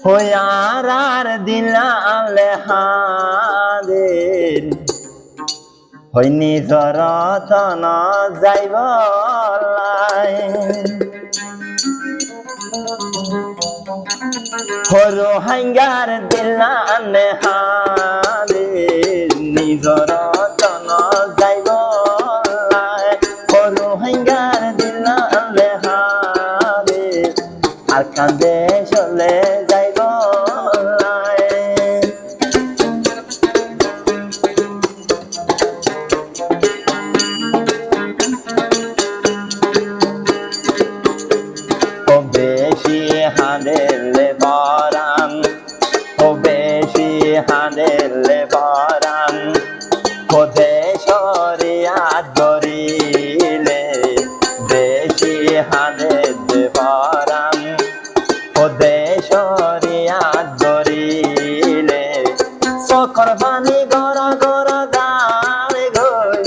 হইয়ার দিলালে হাদের হই নিজর তন যাইব হরো হাঙ্গার দিলালে হাদের নিজর তন যাইব হরো হাঙ্গার দিলালে হাদের আর কান্দে চলে যাইব বেশি হাঁদেলে বরাম ও বেশি হাঁদেলে বরাম খোদে সরিয়া ধরিলে বেশি হাঁদেলে বরাম খোদে সরিয়া ধরিলে চকর পানি গড়া গড়া দাঁড়ে গই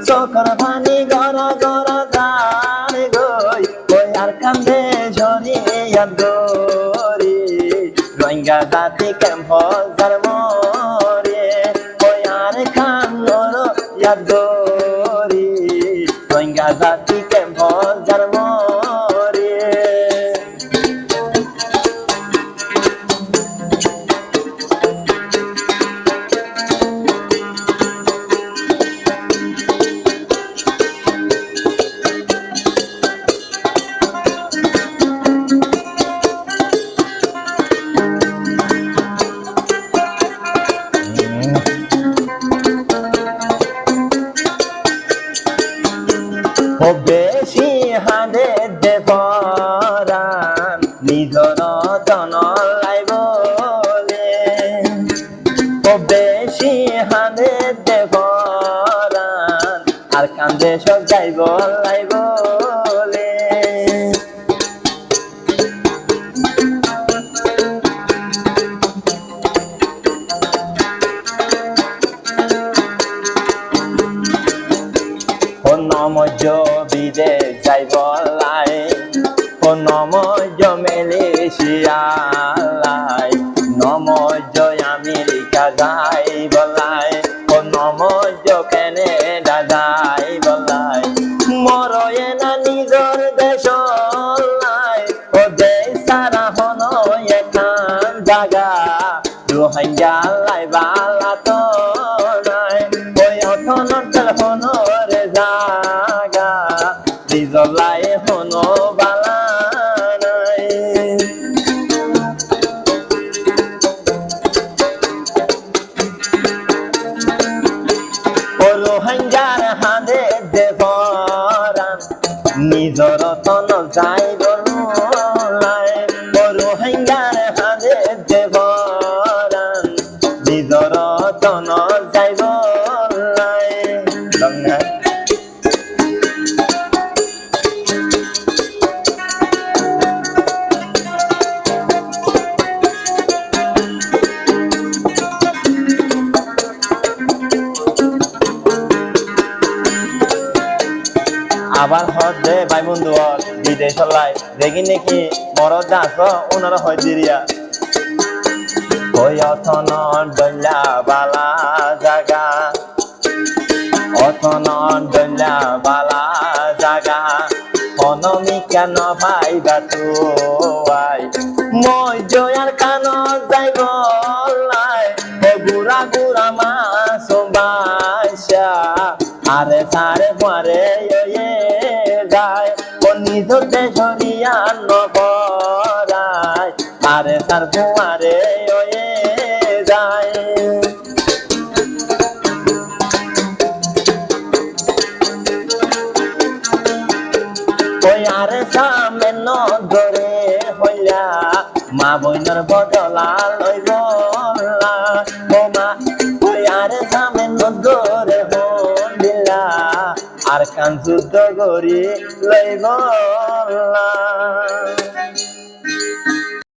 চকর পানি গড়া গড়া দাঁড়ে গই ওই আর কান্দে ঝরিয়া দরি রোহিঙ্গা জাতি কেম্প মরে ওই আর কান্দর দরি রোহিঙ্গা জাতি কেম্প মরে ও বেশি হাঁদে দেবরান নিজর তন লাইব ও বেশি হাঁদে দেবরান আর কান্দে সব যাইব লাইব নমজ বিদে যাইব লাই ও নমজ মেলেশিয়ালাই নমজ আমেরিকা যাইব লাই ও নমজ কানাডা যাইব লাই মরয়ে না নিজর দেশ লাই ও দেশ সারা হন এখান জাগা রোহিঙ্গা লাই বালা তো নাই ওই অথনর হন রে জাগা লাই হন বালা নাই ও রোহিঙ্গার হাঁদে দেবরান নিজর তন যাইব লাই ও রোহিঙ্গার হাঁদে দেবরান নিজর তন যাইব লাই আবার হদে ভাই বন্ধু বিদেশ লাই দেখি নাকি মরদ আস ওনারা হয় দিরিয়া ওই অথন ডল্লা বালা জাগা অথন ডল্লা বালা জাগা অনমিকা ন ভাইবা তুয়াই মই জয়ার কান যাইব লাই ও গুড়া গুড়া মাছ বাইসা আরে সারে মারে যায় ও নিজ দেশরিয়া নবরায় আরে সার কুমারে যায় ওই আরে সামনে নগরে হইলা মা বইনর বদলা লইব ও মা ওই আরে সামনে নগরে হইলা আর কান যুদ্ধ করি লইব